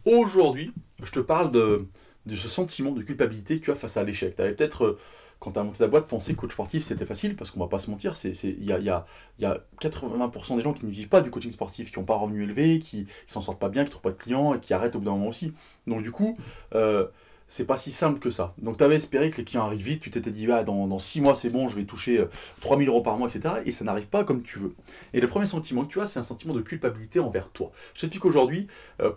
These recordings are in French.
Aujourd'hui, je te parle de ce sentiment de culpabilité que tu as face à l'échec. Tu avais peut-être, quand tu as monté ta boîte, pensé que coach sportif c'était facile, parce qu'on va pas se mentir, il y a 80% des gens qui ne vivent pas du coaching sportif, qui n'ont pas un revenu élevé, qui s'en sortent pas bien, qui trouvent pas de clients et qui arrêtent au bout d'un moment aussi. Donc du coup, c'est pas si simple que ça. Donc tu avais espéré que les clients arrivent vite, tu t'étais dit ah, dans 6 mois c'est bon, je vais toucher 3000 euros par mois, etc. Et ça n'arrive pas comme tu veux. Et le premier sentiment que tu as, c'est un sentiment de culpabilité envers toi. Je t'explique aujourd'hui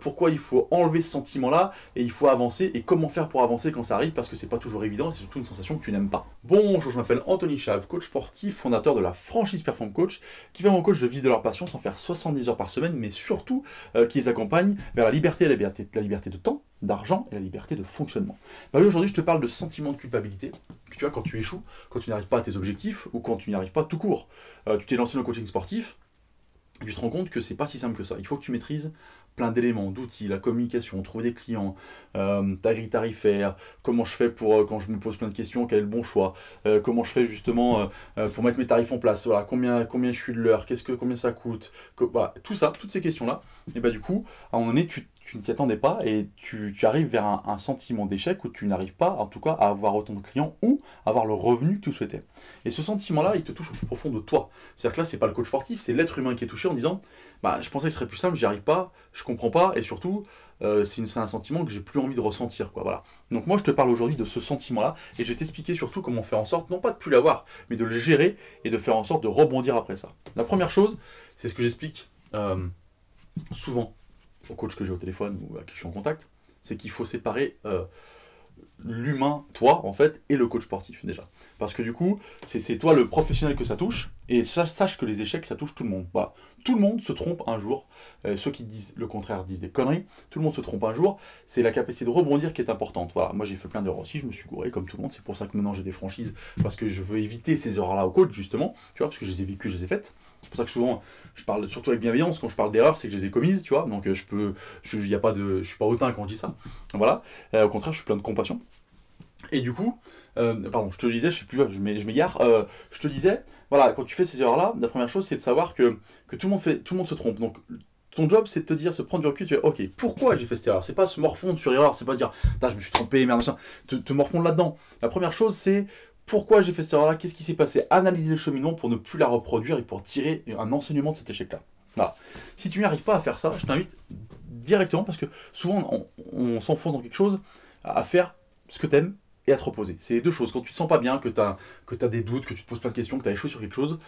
pourquoi il faut enlever ce sentiment-là et il faut avancer et comment faire pour avancer quand ça arrive parce que c'est pas toujours évident et c'est surtout une sensation que tu n'aimes pas. Bonjour, je m'appelle Anthony Chave, coach sportif, fondateur de la franchise Perform Coach, qui permet aux coachs de vivre de leur passion sans faire 70 heures par semaine, mais surtout qui les accompagne vers la liberté de temps, d'argent et la liberté de fonctionnement. Bah oui, aujourd'hui, je te parle de sentiment de culpabilité que tu as quand tu échoues, quand tu n'arrives pas à tes objectifs ou quand tu n'y arrives pas tout court. Tu t'es lancé dans le coaching sportif, et tu te rends compte que c'est pas si simple que ça. Il faut que tu maîtrises plein d'éléments, d'outils, la communication, trouver des clients, ta grille tarifaire, comment je fais pour, quand je me pose plein de questions, quel est le bon choix, comment je fais justement pour mettre mes tarifs en place, voilà, combien je suis de l'heure, combien ça coûte, voilà, tout ça, toutes ces questions-là, et bah du coup, à un moment donné, tu ne t'y attendais pas et tu arrives vers un sentiment d'échec où tu n'arrives pas, en tout cas, à avoir autant de clients ou avoir le revenu que tu souhaitais. Et ce sentiment-là, il te touche au plus profond de toi. C'est-à-dire que là, c'est pas le coach sportif, c'est l'être humain qui est touché en disant bah, je pensais que ce serait plus simple, j'y arrive pas, je comprends pas, et surtout, c'est un sentiment que j'ai plus envie de ressentir, quoi, voilà. Donc moi, je te parle aujourd'hui de ce sentiment-là, et je vais t'expliquer surtout comment faire en sorte, non pas de plus l'avoir, mais de le gérer et de faire en sorte de rebondir après ça. La première chose, c'est ce que j'explique souvent au coach que j'ai au téléphone ou à qui je suis en contact, c'est qu'il faut séparer l'humain, toi, en fait, et le coach sportif, déjà. Parce que du coup, c'est toi le professionnel que ça touche, et sache que les échecs, ça touche tout le monde. Voilà. Tout le monde se trompe un jour. Ceux qui disent le contraire disent des conneries. Tout le monde se trompe un jour. C'est la capacité de rebondir qui est importante. Voilà. Moi, j'ai fait plein d'erreurs aussi. Je me suis gouré comme tout le monde. C'est pour ça que maintenant, j'ai des franchises. Parce que je veux éviter ces erreurs-là au coach, justement. Tu vois, parce que je les ai vécues, je les ai faites. C'est pour ça que souvent, je parle surtout avec bienveillance. Quand je parle d'erreurs, c'est que je les ai commises, tu vois. Donc, je suis pas hautain quand je dis ça. Voilà. Au contraire, je suis plein de compassion. Et du coup, pardon, je te disais, je sais plus, je m'égare, je te disais, voilà, quand tu fais ces erreurs-là, la première chose, c'est de savoir que tout le monde se trompe. Donc, ton job, c'est de te dire, se prendre du recul, tu fais, ok, pourquoi j'ai fait cette erreur? C'est pas se morfondre sur erreur, c'est pas dire, je me suis trompé, merde, machin, te morfondre là-dedans. La première chose, c'est pourquoi j'ai fait cette erreur-là, qu'est-ce qui s'est passé, analyser le cheminement pour ne plus la reproduire et pour tirer un enseignement de cet échec-là. Voilà. Si tu n'arrives pas à faire ça, je t'invite directement, parce que souvent, on s'enfonce dans quelque chose, à faire ce que t'aimes, et à te reposer. C'est les deux choses. Quand tu te sens pas bien, que tu as des doutes, que tu te poses plein de questions, que tu as échoué sur quelque chose,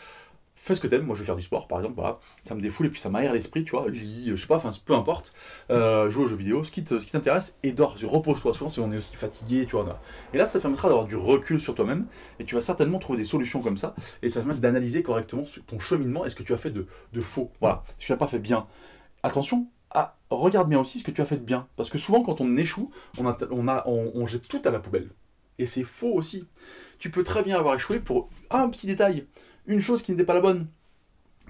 fais ce que t'aimes. Moi, je vais faire du sport, par exemple, voilà. Ça me défoule et puis ça m'aère l'esprit, tu vois. Lis, je sais pas, enfin, peu importe. Joue aux jeux vidéo, ce qui t'intéresse, et dors, repose-toi. Souvent, si on est aussi fatigué, tu vois. Et là, ça te permettra d'avoir du recul sur toi-même, et tu vas certainement trouver des solutions comme ça, et ça va te permettre d'analyser correctement ton cheminement et ce que tu as fait de faux. Voilà. Ce que tu n'as pas fait bien. Attention, regarde bien aussi ce que tu as fait de bien. Parce que souvent, quand on échoue, on jette tout à la poubelle. Et c'est faux aussi. Tu peux très bien avoir échoué pour un petit détail, une chose qui n'était pas la bonne.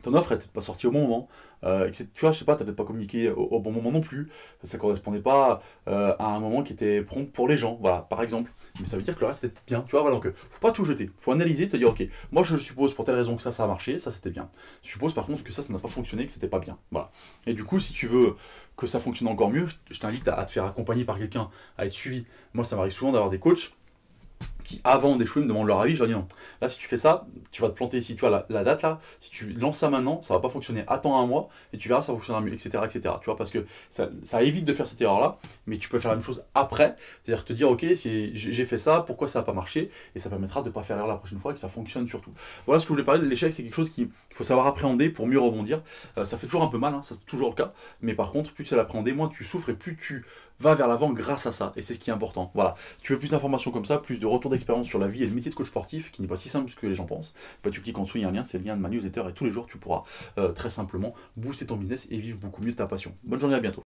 Ton offre n'était pas sortie au bon moment, tu vois, je sais pas, t'as peut-être pas communiqué au bon moment non plus, ça correspondait pas à un moment qui était prompt pour les gens, voilà, par exemple. Mais ça veut dire que le reste était bien, tu vois, voilà, donc faut pas tout jeter, faut analyser, te dire, ok, moi je suppose pour telle raison que ça a marché, ça c'était bien. Je suppose par contre que ça n'a pas fonctionné, que c'était pas bien, voilà. Et du coup, si tu veux que ça fonctionne encore mieux, je t'invite à te faire accompagner par quelqu'un, à être suivi. Moi, ça m'arrive souvent d'avoir des coachs qui, avant d'échouer, me demandent leur avis. Je leur dis non. Là, si tu fais ça, tu vas te planter. Si tu vois la date là, si tu lances ça maintenant, ça va pas fonctionner. Attends un mois et tu verras, ça fonctionnera mieux, etc., etc. Tu vois, parce que ça évite de faire cette erreur-là, mais tu peux faire la même chose après. C'est-à-dire te dire, ok, j'ai fait ça, pourquoi ça n'a pas marché, et ça permettra de ne pas faire l'erreur la prochaine fois et que ça fonctionne surtout. Voilà ce que je voulais parler. L'échec, c'est quelque chose qu'il faut savoir appréhender pour mieux rebondir. Ça fait toujours un peu mal, hein, ça c'est toujours le cas, mais par contre, plus tu sais l'appréhender, moins tu souffres et plus tu vas vers l'avant grâce à ça. Et c'est ce qui est important. Voilà. Tu veux plus d'informations comme ça, plus de retours d'expérience sur la vie et le métier de coach sportif, qui n'est pas si simple que les gens pensent. Bah, tu cliques en dessous, il y a un lien, c'est le lien de ma newsletter, et tous les jours, tu pourras très simplement booster ton business et vivre beaucoup mieux de ta passion. Bonne journée, à bientôt.